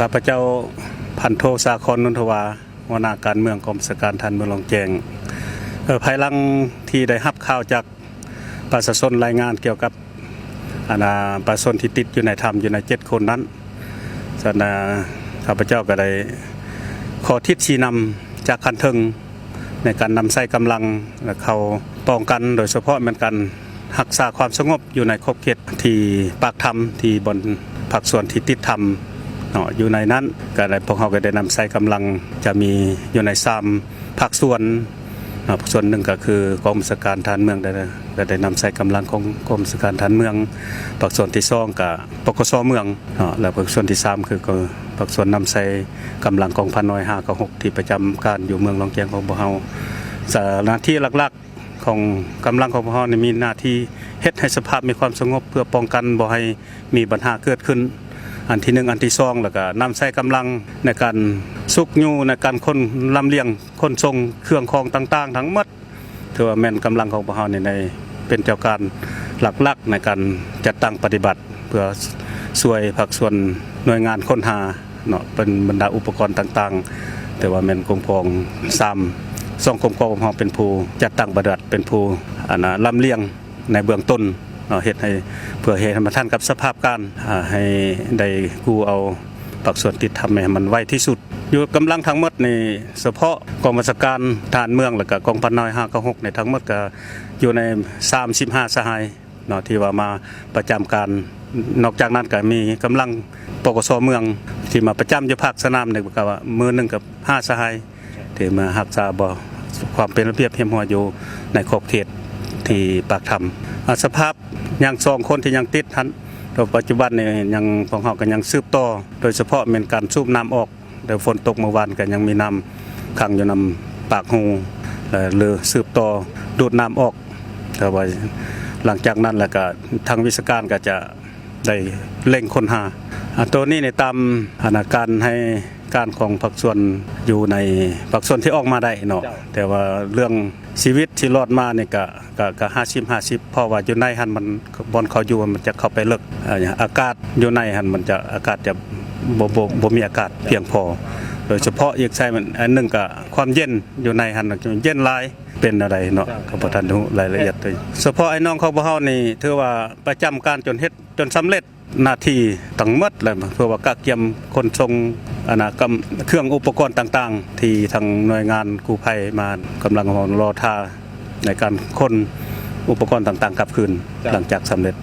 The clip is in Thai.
ข้าพเจ้าพันโทสาครนนทวาหัวหน้าการเมืองกรมสการทันเมืองหลองแจงภายหลังที่ได้รับข่าวจากประชาชนรายงานเกี่ยวกับประชาชนที่ติดอยู่ในถ้ำอยู่ใน7 คนนั้นฉะนั้นข้าพเจ้าก็ได้ขอทิศชี้นำจากคันเทิงในการนำใส่กำลังและเขาป้องกันโดยเฉพาะเป็นการรักษาความสงบอยู่ในขอบเขตที่ปากถ้ำที่บนภาคส่วนที่ติดถ้ำอยู่ในนั้นก็ได้พวกเขาก็ได้นำใส่กำลังจะมีอยู่ใน3ภาคส่วนส่วนหนึ่งก็คือกรมสการทหารเมืองได้นำใส่กำลังของกรมสการทหารเมืองภาคส่วนที่2ก็ปกสเมืองแล้วภาคส่วนที่3คือภาคส่วนนำใส่กำลังกองพันน้อย5กับ6ที่ประจำการอยู่เมืองหลองแจงของพวกเราหน้าที่หลักๆของกำลังของพวกเรามีหน้าที่เฮ็ดให้สภาพมีความสงบเพื่อป้องกันบ่ให้มีปัญหาเกิดขึ้นอันที่1อันที่2แล้วก็นำใส่กำลังในการสุกอยู่ในการคนลำเลียงคนส่งเครื่องของต่างๆทั้งหมดถือว่าแม่นกำลังของพวกเราในเป็นเจ้าการหลักๆในการจัดตั้งปฏิบัติเพื่อช่วยภาคส่วนหน่วยงานค้นหาเป็นบรรดาอุปกรณ์ต่างๆแต่ว่าแม่นกองพอง3 2กรมกองของเราเป็นผู้จัดตั้งปฏิบัติเป็นผู้ลำเลียงในเบื้องต้นเฮ็ดให้เพื่อให้มันทันกับสภาพการให้ได้กู้เอาภาคส่วนติดทำให้มันไวที่สุดอยู่กำลังทั้งหมดในเฉพาะกองบัญชาการทหารเมืองแล้วก็กองพันน้อย5กับ6ในทั้งหมดก็อยู่ใน35สหายที่ว่ามาประจำการนอกจากนั้นก็มีกำลังปกสเมืองที่มาประจำอยู่ภาคสนามในก็ว่ามือ1กับ5สหายที่มารักษาบ่ความเป็นระเบียบเรียบร้อยอยู่ในขอบเขตที่ปากถ้ำสภาพยัง2 คนที่ยังติดทันปัจจุบันนี่ยังของเฮาก็ยังสืบต่อโดยเฉพาะเป็นการสูบน้ำออกเดี๋ยวฝนตกเมื่อวานก็ยังมีน้ำขังอยู่นำปากหูหรือสืบต่อดูดน้ำออกแต่ว่าหลังจากนั้นแล้วก็ทางวิชาการก็จะได้เร่งค้นหาตัวนี้ในตามสถานการณ์ให้การของภาคส่วนอยู่ในภาคส่วนที่ออกมาได้แต่ว่าเรื่องชีวิตที่รอดมาเนี่ยก็50-50เพราะว่าอยู่ในหันมันบอนเขาอยู่มันจะเข้าไปลึกอากาศอยู่ในหันมันจะอากาศจะบ่มีอากาศเพียงพอโดยเฉพาะอีกใช่มันอันนึงก็ความเย็นอยู่ในหันเย็นหลายเป็นอะไรก็บ่ทันรู้รายละเอียดเลยเฉพาะไอ้น้องเขาบ่เฮานี่ถือว่าประจำการจนเฮ็ดจนสำเร็จหน้าที่ทั้งหมดเลยเพื่อว่ากักเก็บคนส่งเครื่องอุปกรณ์ต่างๆที่ทางหน่วยงานกู้ภัยมากำลังรอท่าในการค้นอุปกรณ์ต่างๆกลับคืนหลังจากสำเร็จ